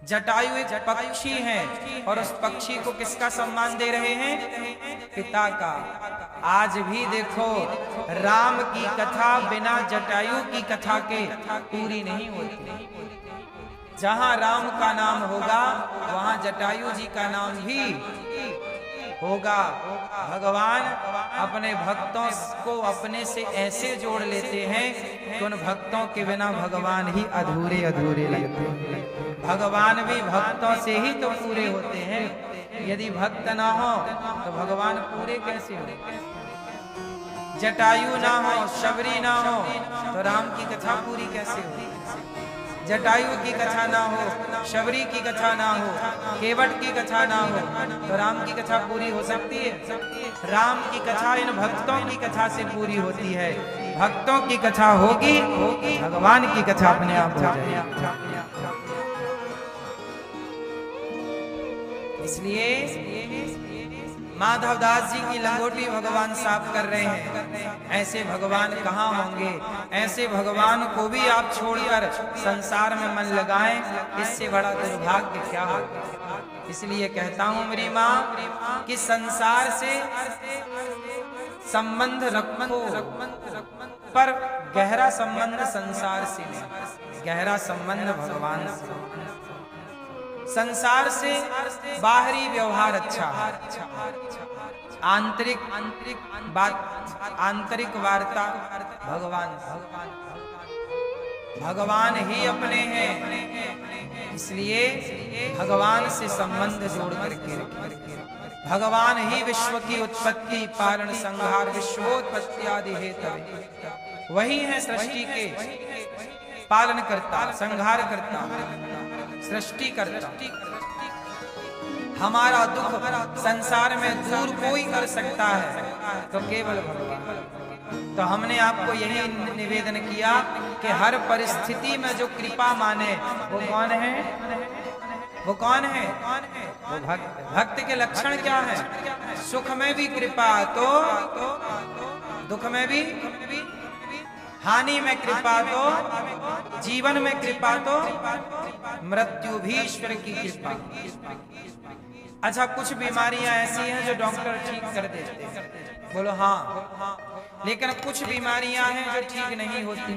जटायु एक पक्षी है और उस पक्षी को किसका सम्मान दे रहे हैं? पिता का। आज भी देखो राम की कथा बिना जटायु की कथा के पूरी नहीं होती। जहां राम का नाम होगा वहां जटायु जी का नाम भी होगा। भगवान अपने भक्तों को अपने से ऐसे जोड़ लेते हैं कि उन भक्तों के बिना भगवान ही अधूरे अधूरे लगते हैं। भगवान भी भक्तों से ही तो पूरे होते हैं। यदि भक्त ना हो तो भगवान पूरे कैसे हो? जटायु ना हो, शबरी ना हो तो राम की कथा पूरी कैसे हो? जटायु की कथा ना हो, शबरी की कथा ना हो, केवट की कथा ना हो तो राम की कथा पूरी हो सकती है? राम की कथा इन भक्तों की कथा से पूरी होती है। भक्तों की कथा होगी, भगवान की कथा अपने आप हो जाएगी। इसलिए माधवदास जी की लंगोटी भगवान साफ कर रहे हैं। ऐसे भगवान कहाँ होंगे? ऐसे भगवान को भी आप छोड़कर संसार में मन लगाएं, इससे बड़ा दुर्भाग्य क्या हो? इसलिए कहता हूं मेरी माँ कि संसार से संबंध रखो, पर गहरा संबंध संसार से नहीं, गहरा संबंध भगवान से। संसार से बाहरी व्यवहार अच्छा है, आंतरिक बात, आंतरिक वार्ता भगवान ही अपने हैं। इसलिए भगवान से संबंध जोड़ करके रखें। भगवान ही विश्व की उत्पत्ति, पालन, संहार, विश्वोत्पत्ति आदि हेतु वही है। सृष्टि के पालन करता, संहार करता, सृष्टि करता। हमारा दुख संसार में दूर कोई कर सकता है तो केवल भगवान। तो हमने आपको यही निवेदन किया कि हर परिस्थिति में जो कृपा माने वो कौन है? वो कौन है? वो भक्त। भक्त के लक्षण क्या है? सुख में भी कृपा तो दुख में भी, हानि में कृपा तो, जीवन में कृपा तो, मृत्यु भी ईश्वर की कृपा। अच्छा, कुछ बीमारियां ऐसी हैं जो डॉक्टर ठीक कर देते हैं, बोलो हाँ। लेकिन कुछ बीमारियां हैं जो ठीक नहीं होती।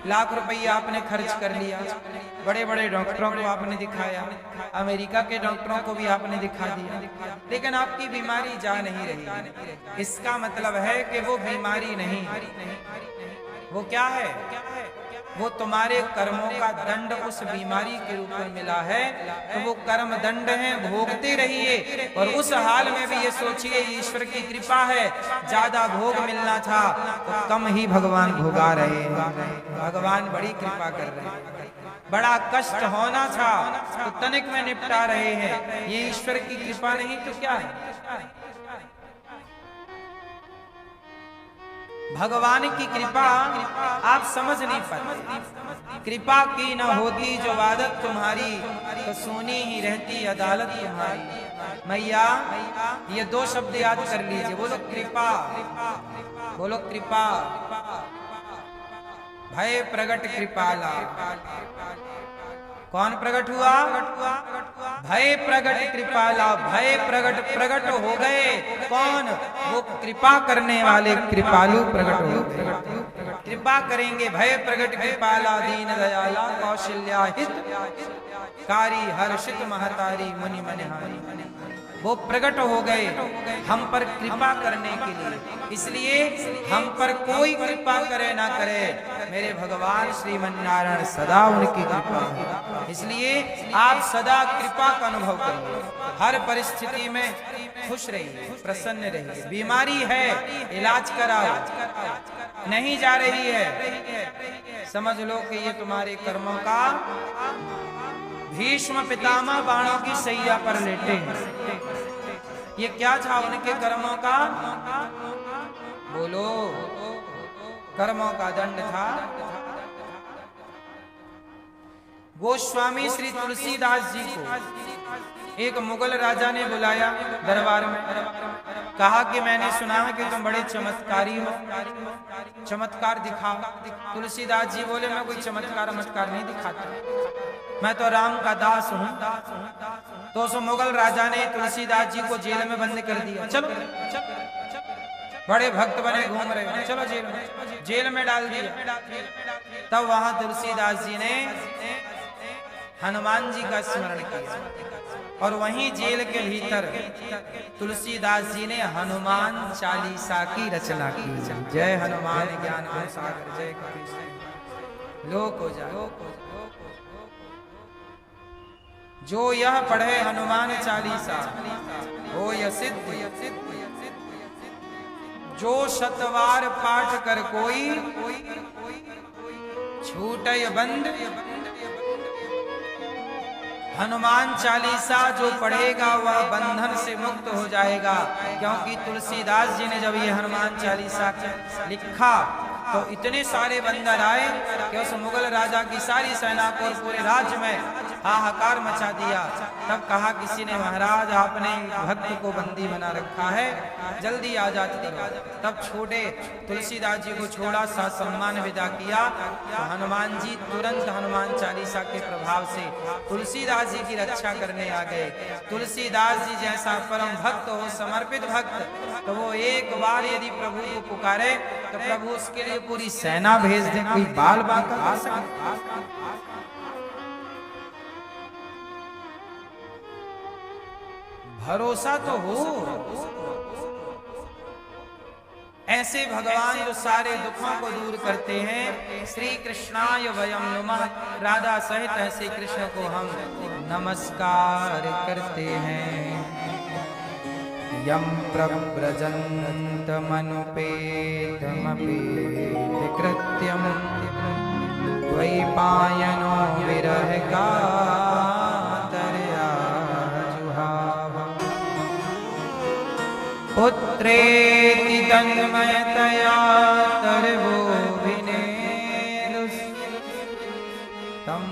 लाख रुपया आपने खर्च कर लिया, बड़े बड़े डॉक्टरों को आपने दिखाया, अमेरिका के डॉक्टरों को भी आपने दिखा दिया, लेकिन आपकी बीमारी जा नहीं रही। इसका मतलब है कि वो बीमारी नहीं, वो क्या है? वो तुम्हारे कर्मों का दंड उस बीमारी के रूप में मिला है। तो वो कर्म दंड है, भोगते रहिए। और उस हाल में भी ये सोचिए ईश्वर की कृपा है, ज्यादा भोग मिलना था तो कम ही भगवान भोगा रहे हैं। भगवान बड़ी कृपा कर रहे हैं। बड़ा कष्ट होना था तो तनिक में निपटा रहे हैं। ये ईश्वर की कृपा नहीं तो क्या है? भगवान की कृपा आप समझ नहीं पाते। कृपा की न होती जो आदत तुम्हारी, तो सोनी ही रहती अदालत तुम्हारी। मैया, ये दो शब्द याद कर लीजिए। बोलो कृपा, बोलो कृपा। भय प्रगट कृपाला। कौन प्रकट हुआ? भय प्रगट कृपाला। भय प्रगट हो गए। कौन? वो कृपा करने वाले कृपालु प्रकट हो गए। कृपा करेंगे। भय प्रगट कृपाला, दीन दयाला, कौशल्या हितकारी, हर्षित महतारी, मुनि मनहारी। वो प्रकट हो गए हम पर कृपा करने के लिए। इसलिए हम पर कोई कृपा करे ना करे, मेरे भगवान श्रीमन्नारायण सदा उनकी कृपा है। इसलिए आप सदा कृपा का अनुभव करिए। हर परिस्थिति में खुश रहिए, प्रसन्न रहिए। बीमारी है, इलाज कराओ। नहीं जा रही है, समझ लो कि ये तुम्हारे कर्मों का। भीष्म पितामह बाणों की सैया पर लेटे हैं। ये क्या था उनके कर्मों का? बोलो, कर्मों का दंड था। गोस्वामी श्री तुलसीदास जी को एक मुगल राजा ने बुलाया दरबार में, कहा कि मैंने सुना है कि तुम बड़े चमत्कारी हो, चमत्कार दिखाओ। तुलसीदास जी बोले मैं कोई चमत्कार नहीं दिखाता, मैं तो राम का दास हूं। तो उस मुगल राजा ने तुलसीदास जी को जेल में बंद कर दिया। चलो बड़े भक्त बने घूम रहे हो, चलो जेल में डाल दिया। तब वहां तुलसीदास जी ने हनुमान जी का स्मरण किया और वहीं जेल के भीतर तुलसीदास जी ने हनुमान चालीसा की रचना की। जय हनुमान ज्ञान गुण सागर जय कपीश लोक हो जाए। जो यह पढ़े हनुमान चालीसा हो यह सिद्ध, जो शतवार पाठ कर कोई छूटे बंद। हनुमान चालीसा जो पढ़ेगा वह बंधन से मुक्त हो जाएगा, क्योंकि तुलसीदास जी ने जब ये हनुमान चालीसा लिखा तो इतने सारे बंदर आए कि उस मुगल राजा की सारी सेना को पूरे राज्य में हाहाकार मचा दिया। तब कहा किसी ने महाराज आपने भक्त को बंदी बना रखा है, जल्दी आजाद करो। तब छोड़े, तुलसीदास जी को छोड़ा, सा सम्मान विदा किया। तो हनुमान जी तुरंत हनुमान चालीसा के प्रभाव से तुलसीदास जी की रक्षा करने आ गए। तुलसीदास जी जैसा परम भक्त हो, समर्पित भक्त, तो वो एक बार यदि प्रभु को पुकारे तो प्रभु उसके लिए पूरी सेना भेज दे, कोई बाल बांका आ सके। भरोसा तो हो। ऐसे भगवान जो सारे दुखों को दूर करते हैं, श्री कृष्णाय वयं नमः, राधा सहित ऐसे कृष्ण को हम नमस्कार करते हैं। यम प्रव्रजन्तमनुपेतमपेत कृत्यं द्वैपायनो विरह कातरया जुहाव। पुत्रेति तन्मयतया तर्वो विनेदुस् तं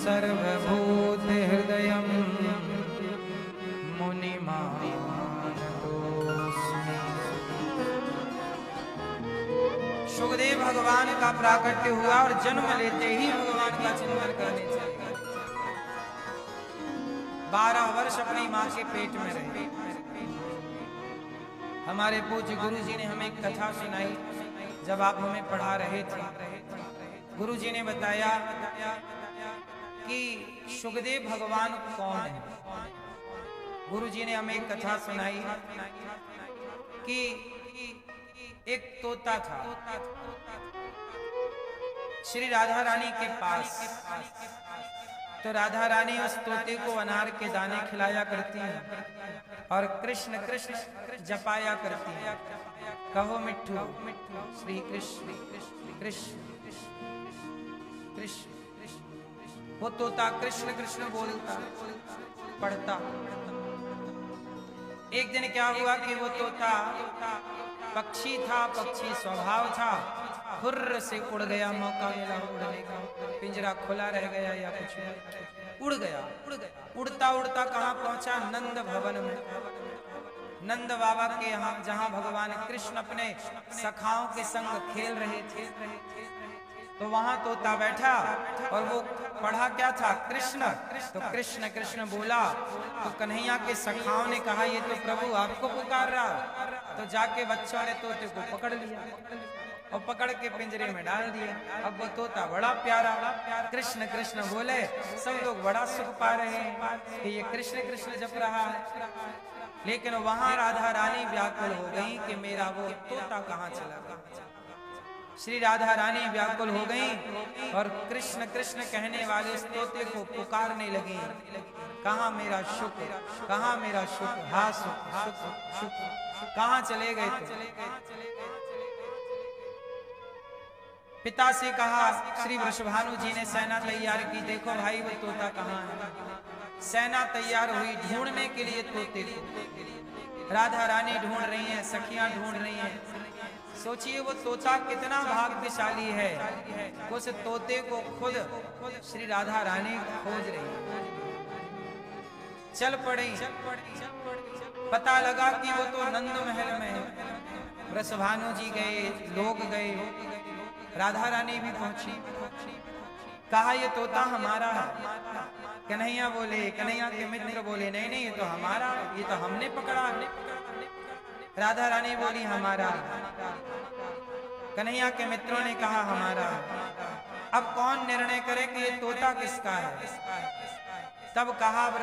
सर्वभूत हृदयं मुनिमानतोऽस्मि। सुखदेव भगवान का प्राकट्य हुआ और जन्म लेते ही भगवान का चिंतन करने चले। 12 वर्ष अपनी मां के पेट में रहे। हमारे पूज्य गुरु जी ने हमें एक कथा सुनाई जब आप हमें पढ़ा रहे थे। गुरु जी ने बताया कि सुखदेव भगवान कौन है। गुरु जी ने हमें एक कथा सुनाई कि एक तोता था श्री राधा रानी के पास। तो राधा रानी उस तोते को अनार के दाने खिलाया करती हैं और कृष्ण कृष्ण जपाया करती हैं। कहो मिट्ठू श्री कृष्ण कृष्ण कृष्ण। वो तोता कृष्ण कृष्ण बोलता पढ़ता। एक दिन क्या हुआ कि वो तोता पक्षी था, पक्षी स्वभाव था, हुर्र से उड़ गया। मौका मिला उड़ने का, पिंजरा खुला रह गया या कुछ उड़ गया। उड़ता उड़ता कहाँ पहुंचा? नंद भवन में। नंद बाबा के यहाँ, जहाँ भगवान कृष्ण अपने सखाओं के संग खेल रहे थे, तो वहां तोता बैठा और वो पढ़ा क्या था? कृष्ण। तो कृष्ण कृष्ण बोला तो कन्हैया के सखाओं ने कहा ये तो प्रभु आपको पुकार रहा। तो जाके बच्चों ने तोते को पकड़ लिया और पकड़ के पिंजरे में डाल दिया। अब वो तोता बड़ा प्यारा कृष्ण कृष्ण बोले, सब लोग बड़ा सुख पा रहे हैं कि ये कृष्ण कृष्ण जप रहा है। लेकिन वहां राधा रानी व्याकुल हो गई कि मेरा वो तोता कहाँ चला गया। श्री राधा रानी व्याकुल हो गई और कृष्ण कृष्ण कहने वाले उस तोते को पुकारने लगी, कहाँ मेरा सुख, कहाँ मेरा सुख, हा सुख सुख सुख, कहाँ चले गए थे? पिता से कहा, श्री वृषभानु जी ने सेना तैयार की, देखो भाई वो तोता कहाँ है। सेना तैयार हुई ढूंढने के लिए तोते को। राधा रानी ढूंढ रही हैं, सखियां ढूंढ रही हैं। सोचिए वो तोता कितना भाग्यशाली है, उस तोते को खुद श्री राधा रानी खोज रही है। चल पड़े। पता लगा कि वो तो नंद महल में है। वृषभानु जी गए, लोग गए, राधा रानी भी पहुंची। कहा ये तोता हमारा है। कन्हैया बोले, कन्हैया के मित्र बोले नहीं नहीं ये तो हमारा, ये तो हमने पकड़ा है। राधा रानी बोली हमारा। कन्हैया के मित्रों ने कहा हमारा। अब कौन निर्णय करे कि ये तोता किसका है? तब कहा